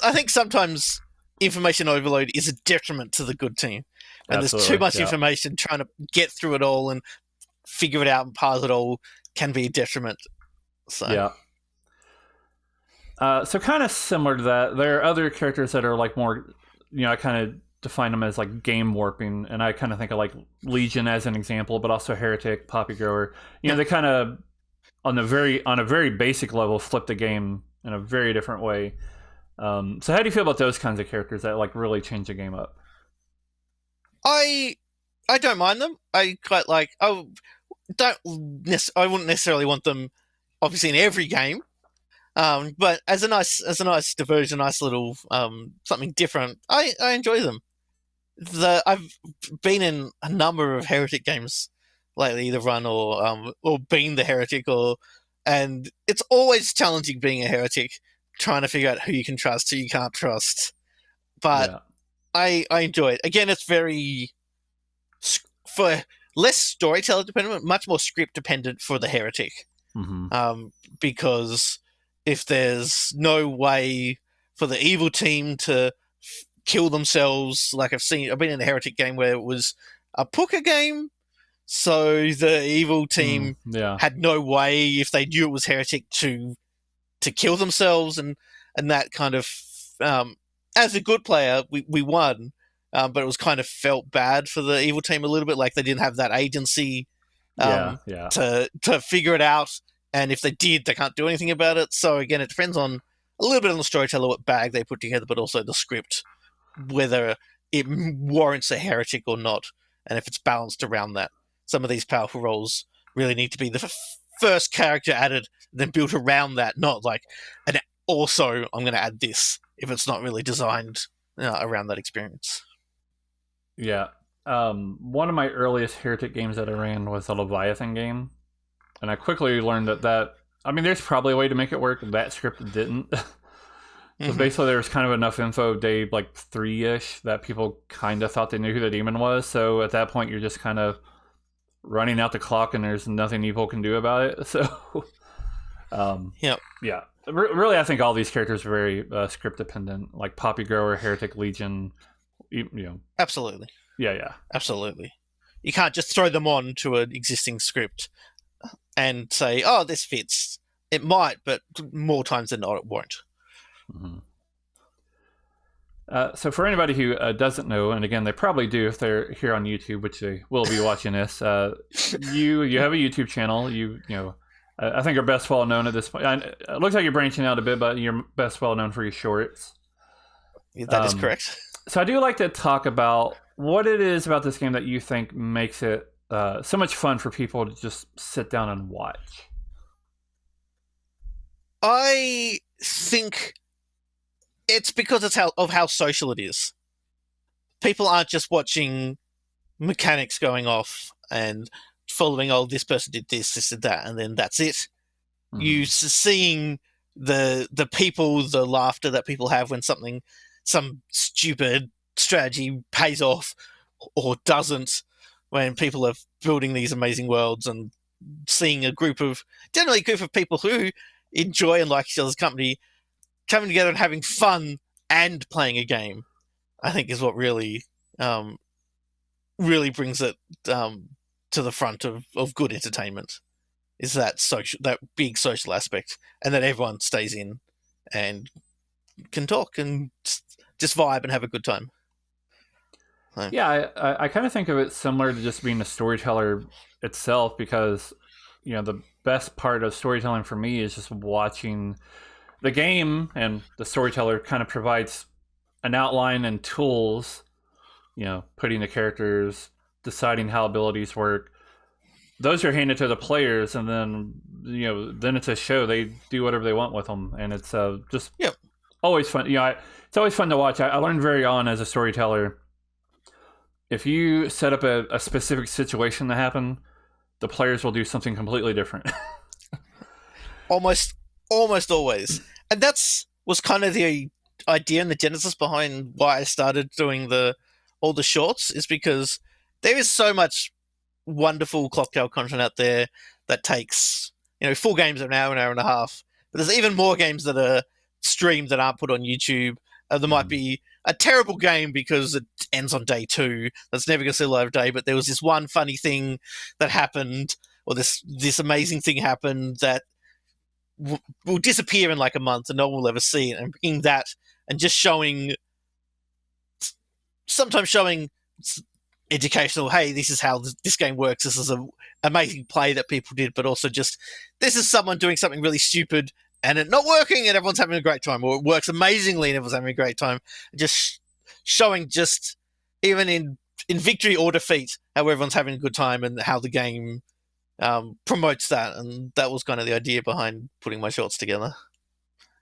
I think sometimes information overload is a detriment to the good team. And there's too much information, trying to get through it all and figure it out and parse it all can be a detriment. So. Yeah. So kind of similar to that, there are other characters that are like more, I kind of define them as like game warping, and I kind of think of like Legion as an example, but also Heretic, Poppy Grower. Yep. They kind of on a very basic level flip the game in a very different way. So how do you feel about those kinds of characters that like really change the game up? I don't mind them. I quite like. I wouldn't necessarily want them, obviously, in every game. But as a nice diversion, nice little something different. I enjoy them. I've been in a number of Heretic games lately, either run or been the Heretic, and it's always challenging being a Heretic, trying to figure out who you can trust, who you can't trust. But Yeah. I enjoy it. Again, it's very for less storyteller dependent, much more script dependent for the Heretic. Mm-hmm. Because if there's no way for the evil team to kill themselves, like I've been in a Heretic game where it was a Pooker game, so the evil team Yeah. had no way, if they knew it was Heretic, to kill themselves, and that kind of, as a good player, we won, but it was kind of felt bad for the evil team a little bit, like they didn't have that agency Yeah. to figure it out, and if they did, they can't do anything about it. So again, it depends on a little bit on the storyteller, what bag they put together, but also the script, whether it warrants a Heretic or not, and if it's balanced around that. Some of these powerful roles really need to be the first character added, then built around that, not like, and also I'm going to add this if it's not really designed around that experience. Yeah. One of my earliest Heretic games that I ran was a Leviathan game, and I quickly learned that I mean, there's probably a way to make it work. That script didn't. So basically, there was kind of enough info day like 3-ish that people kind of thought they knew who the demon was. So at that point, you're just kind of running out the clock, and there's nothing evil can do about it. So, yeah. Really, I think all these characters are very script dependent, like Poppy Grower, Heretic, Legion. Absolutely. Yeah. Absolutely. You can't just throw them on to an existing script and say, "Oh, this fits." It might, but more times than not, it won't. Mm-hmm. So for anybody who doesn't know, and again, they probably do if they're here on YouTube, which they will be watching this. You have a YouTube channel. I think you're best well known at this point. It looks like you're branching out a bit, but you're best well known for your shorts. That is correct. So I do like to talk about what it is about this game that you think makes it so much fun for people to just sit down and watch. I think it's because of how social it is. People aren't just watching mechanics going off and following, oh, this person did this did that, and then that's it. Mm-hmm. You seeing the people, the laughter that people have when some stupid strategy pays off or doesn't, when people are building these amazing worlds, and seeing generally a group of people who enjoy and like each other's company coming together and having fun and playing a game, I think is what really brings it to the front of good entertainment, is that big social aspect, and that everyone stays in and can talk and just vibe and have a good time. So. Yeah, I kind of think of it similar to just being a storyteller itself, because the best part of storytelling for me is just watching the game, and the storyteller kind of provides an outline and tools, putting the characters, deciding how abilities work. Those are handed to the players, and then then it's a show. They do whatever they want with them, and it's just always fun. It's always fun to watch. I learned very on as a storyteller, if you set up a specific situation to happen, the players will do something completely different. Almost always. And was kind of the idea and the genesis behind why I started doing all the shorts, is because there is so much wonderful Clocktower content out there that takes, full games of an hour and a half. But there's even more games that are streamed that aren't put on YouTube. There might be a terrible game because it ends on day 2 that's never going to see the light of day, but there was this one funny thing that happened, or this amazing thing happened that will disappear in like a month and no one will ever see it, and bringing that and just sometimes showing educational, hey, this is how this game works, this is an amazing play that people did, but also just, this is someone doing something really stupid and it not working and everyone's having a great time, or it works amazingly and everyone's having a great time. Just showing, just even in victory or defeat, how everyone's having a good time and how the game promotes that. And that was kind of the idea behind putting my shorts together.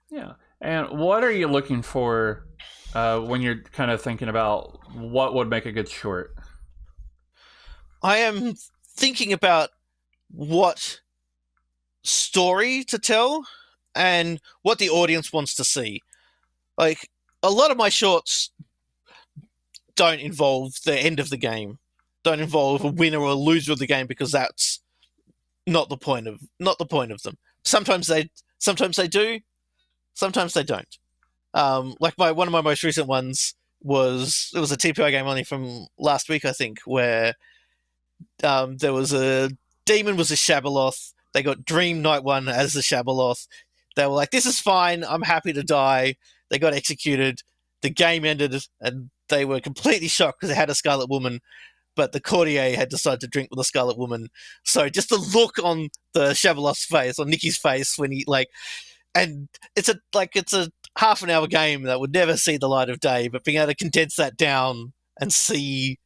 Yeah. And what are you looking for when you're kind of thinking about what would make a good short? I am thinking about what story to tell and what the audience wants to see. Like, a lot of my shorts don't involve the end of the game, don't involve a winner or a loser of the game, because that's not the point of them. Sometimes they do, sometimes they don't. Like one of my most recent ones was a TPI game only from last week, I think, where there was a demon was a Shabaloth. They got Dream Night One as the Shabaloth. They were like, "This is fine. I'm happy to die." They got executed. The game ended, and they were completely shocked because they had a Scarlet Woman, but the courtier had decided to drink with the Scarlet Woman. So just the look on the Shabaloth's face, on Nikki's face, when he and it's a half an hour game that would never see the light of day, but being able to condense that down and see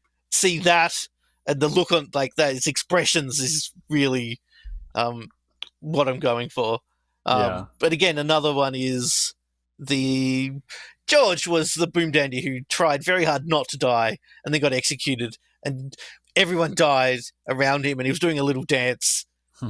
that, and the look on that, its expressions is really what I'm going for. Yeah. But again, another one is George was the boom dandy who tried very hard not to die and then got executed, and everyone died around him, and he was doing a little dance,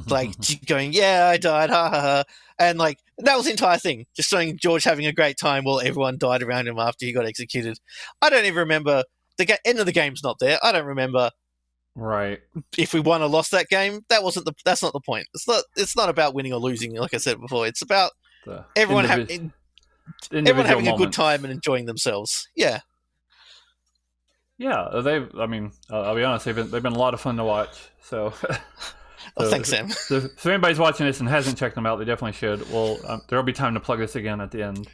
going, "Yeah, I died, ha ha ha," and that was the entire thing, just showing George having a great time while everyone died around him after he got executed. I don't even remember the end of the game's not there. I don't remember. Right. If we won or lost that game, that's not the point. It's not about winning or losing, like I said before. It's about everyone having a good time and enjoying themselves. Yeah. Yeah, I'll be honest, they've been a lot of fun to watch. So, Thanks, Sam. So if anybody's watching this and hasn't checked them out, they definitely should. Well, there'll be time to plug this again at the end.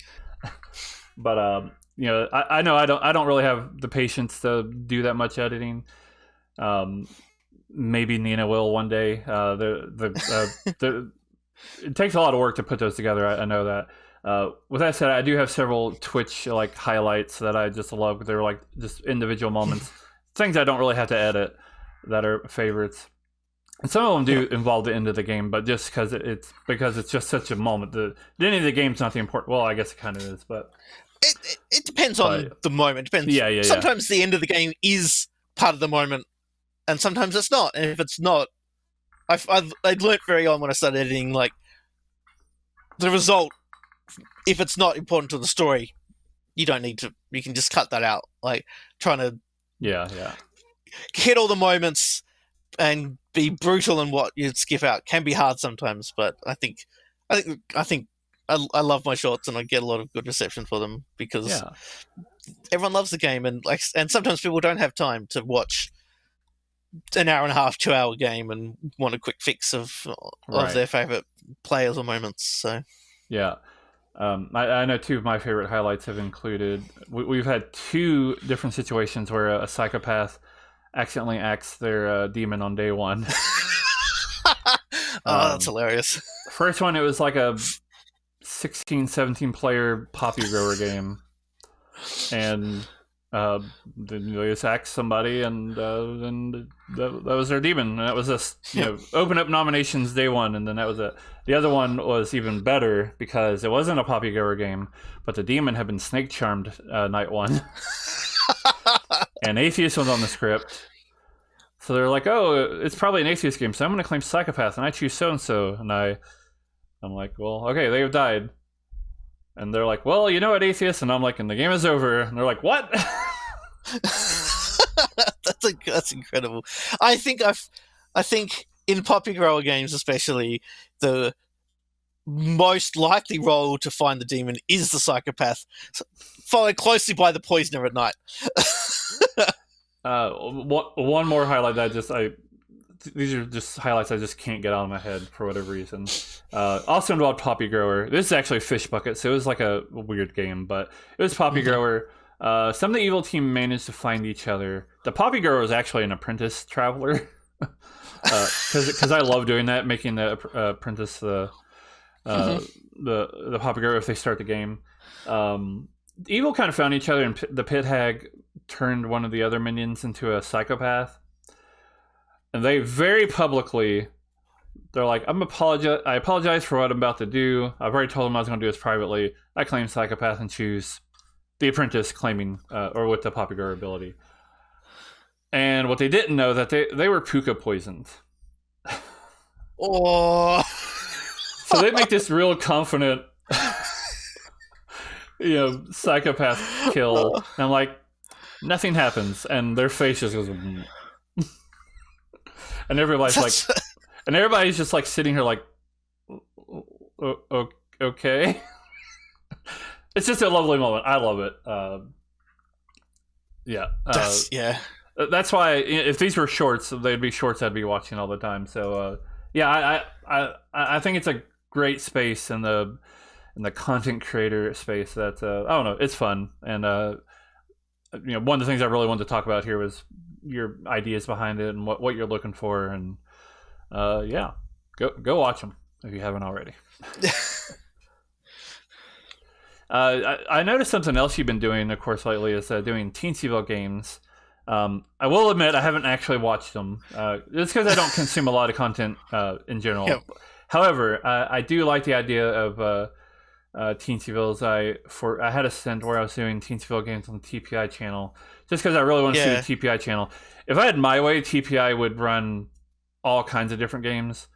But I know I don't really have the patience to do that much editing. Maybe Nina will one day. It takes a lot of work to put those together. I know that. With that said, I do have several Twitch highlights that I just love. They're just individual moments, things I don't really have to edit, that are favorites. And some of them do involve the end of the game, but just because it's just such a moment. The end of the game's not the important. Well, I guess it kind of is, but it depends on the moment. It depends. Yeah. Sometimes the end of the game is part of the moment, and sometimes it's not. And if it's not, I learned very on when I started editing, the result. If it's not important to the story, you don't need to. You can just cut that out. Trying to hit all the moments and be brutal in what you skip out can be hard sometimes. But I think I love my shorts, and I get a lot of good reception for them because everyone loves the game, and sometimes people don't have time to watch an hour and a half, 2 hour game and want a quick fix of their favorite players or moments. So yeah. I know two of my favorite highlights have included, we've had two different situations where a psychopath accidentally acts their demon on day one. That's hilarious. First one, it was like a 16, 17 player poppy grower game. And then they just axed somebody, and that was their demon. And that was open up nominations day one, and then that was it. The other one was even better because it wasn't a poppy grower game, but the demon had been snake charmed night one. And Atheist was on the script. So they're like, "Oh, it's probably an Atheist game, so I'm going to claim psychopath, and I choose so-and-so." And I'm like, "Well, okay, they have died." And they're like, "Well, you know what, Atheist?" And I'm like, "And the game is over." And they're like, "What?" That's incredible. I think in poppy grower games, especially, the most likely role to find the demon is the psychopath, followed closely by the poisoner at night. One more highlight that these are just highlights I just can't get out of my head for whatever reason. Also involved Poppy Grower. This is actually Fish Bucket, so it was like a weird game, but it was Poppy Grower. Some of the evil team managed to find each other. The Poppy Grower was actually an apprentice traveler, because I love doing that, making the apprentice the Poppy Grower if they start the game. Evil kind of found each other, and the Pit Hag turned one of the other minions into a psychopath. And they very publicly, they're like, I apologize for what I'm about to do. I've already told them I was going to do this privately. I claim psychopath and choose the apprentice claiming, or with the Poppy Grower ability. And what they didn't know, that they were puka poisoned. Oh. So they make this real confident, psychopath kill. And I'm like, nothing happens. And their face just goes... And everybody's just like sitting here like, okay. It's just a lovely moment. I love it. Yeah. That's why if these were shorts, they'd be shorts I'd be watching all the time. So I think it's a great space in the content creator space. That I don't know, it's fun. And one of the things I really wanted to talk about here was your ideas behind it and what you're looking for, and go watch them if you haven't already. I noticed something else you've been doing, of course, lately is doing Teensyville games. I will admit I haven't actually watched them. It's because I don't consume a lot of content in general. Yep. However, I do like the idea of Teensyville's. I had a stint where I was doing Teensyville games on the TPI channel, just because I really want to see the TPI channel. If I had my way, TPI would run all kinds of different games.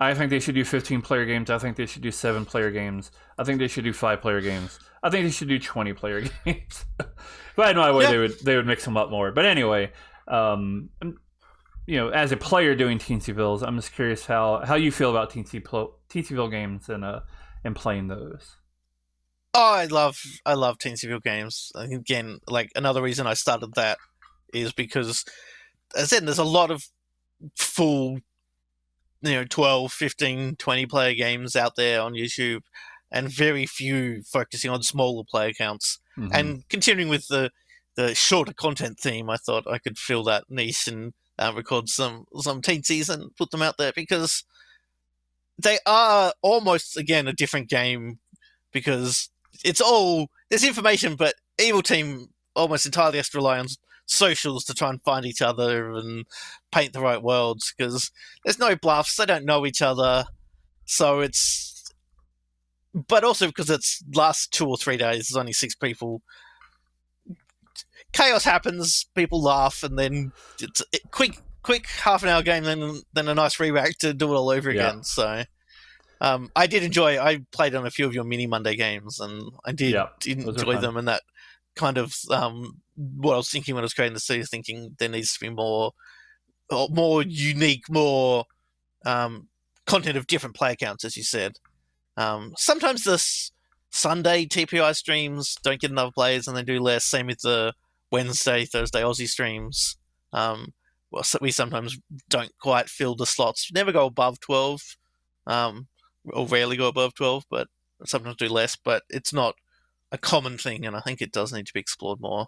I think they should do 15-player games. I think they should do 7-player games. I think they should do 5-player games. I think they should do 20-player games. If I had my way, they would mix them up more. But anyway, as a player doing Teensyvilles, I'm just curious how you feel about Teensyville games and playing those. Oh, I love Teensyville games. Again, like another reason I started that is because, as I said, there's a lot of full 12, 15, 20 player games out there on YouTube, and very few focusing on smaller player counts. Mm-hmm. And continuing with the shorter content theme, I thought I could fill that niche and record some teensies and put them out there, because they are almost, again, a different game, because there's information, but Evil Team almost entirely has to rely on socials to try and find each other and paint the right worlds, because there's no bluffs, they don't know each other, but also because it's last 2 or 3 days, there's only 6 people, chaos happens, people laugh, and then it's a quick half an hour game, then a nice re-rack to do it all over again. So I did enjoy. I played on a few of your mini Monday games, and I did enjoy them. And that kind of what I was thinking when I was creating the series, thinking there needs to be more unique, more content of different player counts, as you said. Sometimes the Sunday TPI streams don't get enough players, and they do less. Same with the Wednesday, Thursday Aussie streams. We sometimes don't quite fill the slots. Never go above 12. Or rarely go above 12, but sometimes do less. But it's not a common thing, and I think it does need to be explored more.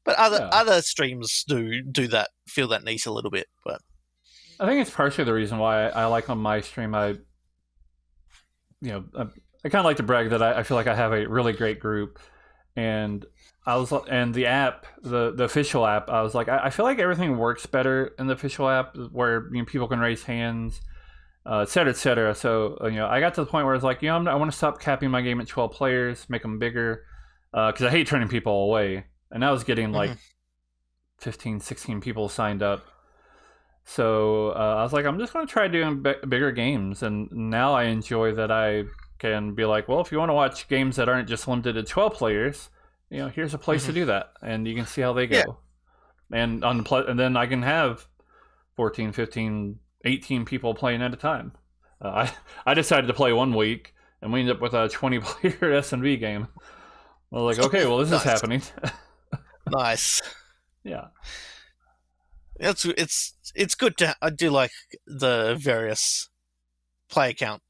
But other streams do that, feel that niche a little bit. But I think it's partially the reason why I like on my stream. I kind of like to brag that I feel like I have a really great group, and the app, the official app, I was like, I feel like everything works better in the official app, where people can raise hands, et cetera, et cetera. So I got to the point where I was like, I want to stop capping my game at 12 players, make them bigger, because I hate turning people away. And I was getting like 15, 16 people signed up. So I was like, I'm just going to try doing bigger games. And now I enjoy that I can be like, well, if you want to watch games that aren't just limited to 12 players, here's a place to do that. And you can see how they go. Yeah. And and then I can have 14, 15, 18 people playing at a time. I decided to play one week, and we ended up with a 20-player S&V game. I was like, okay, well, this is happening. Nice. Yeah. It's good to. I do like the various player count,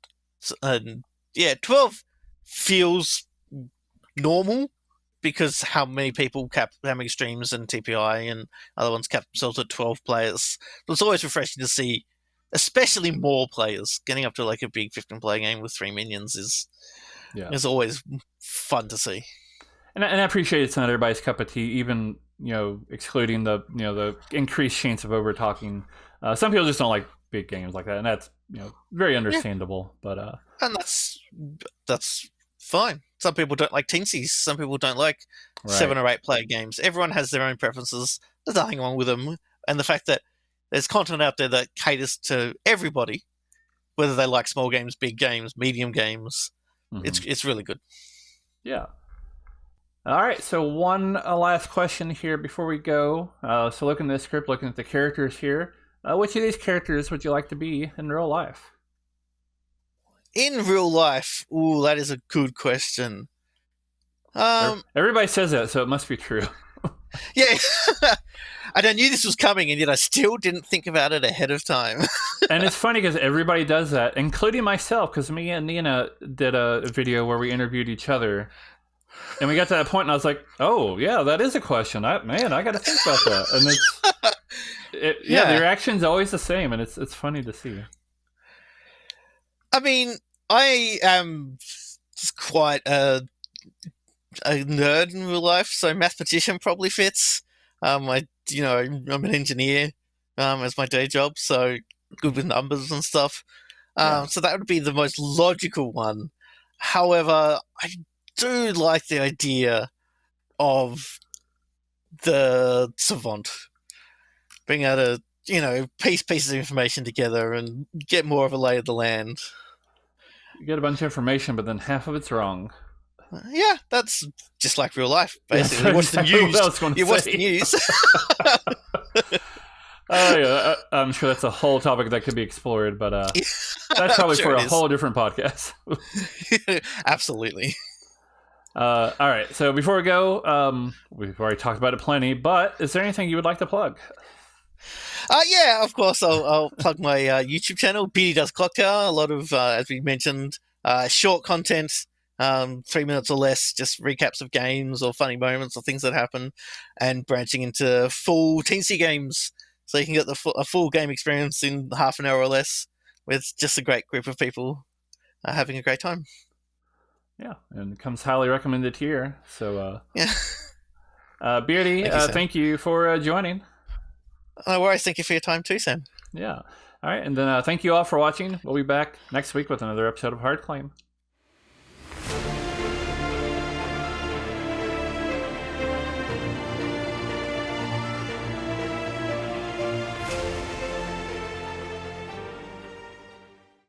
and yeah, 12 feels normal because how many streams and TPI and other ones cap themselves at 12 players. But it's always refreshing to see, especially more players. Getting up to like a big 15-player game with 3 minions is always fun to see. And I appreciate it's not everybody's cup of tea, even excluding the the increased chance of over talking. Some people just don't like big games like that, and that's very understandable. Yeah. But and that's fine. Some people don't like teensies. Some people don't like 7 or 8 player games. Everyone has their own preferences. There's nothing wrong with them, and the fact that there's content out there that caters to everybody, whether they like small games, big games, medium games. Mm-hmm. It's really good. Yeah. All right, so one last question here before we go. So looking at the script, looking at the characters here, which of these characters would you like to be in real life? In real life? Ooh, that is a good question. Everybody says that, so it must be true. Yeah. And I knew this was coming, and yet I still didn't think about it ahead of time. And it's funny because everybody does that, including myself, because me and Nina did a video where we interviewed each other. And we got to that point, and I was like, "Oh, yeah, that is a question. I got to think about that." And the reaction's always the same, and it's funny to see. I mean, I am quite a nerd in real life, so mathematician probably fits. I'm an engineer as my day job, so good with numbers and stuff. So that would be the most logical one. However, I do like the idea of the savant being able to, piece pieces of information together and get more of a lay of the land. You get a bunch of information, but then half of it's wrong. Yeah, that's just like real life, basically. You watch the news. Oh, yeah. I'm sure that's a whole topic that could be explored, but that's probably for a whole different podcast. Absolutely. All right, so before we go, we've already talked about it plenty, but is there anything you would like to plug? Yeah, of course. I'll plug my YouTube channel, Beardy Does Clocktower. A lot of, as we mentioned, short content, 3 minutes or less, just recaps of games or funny moments or things that happen, and branching into full teensy games, so you can get a full game experience in half an hour or less with just a great group of people having a great time. Yeah, and it comes highly recommended here. So, yeah. Beardy, thank you for joining. No worries. Thank you for your time too, Sam. Yeah. All right, and then thank you all for watching. We'll be back next week with another episode of Hard Claim.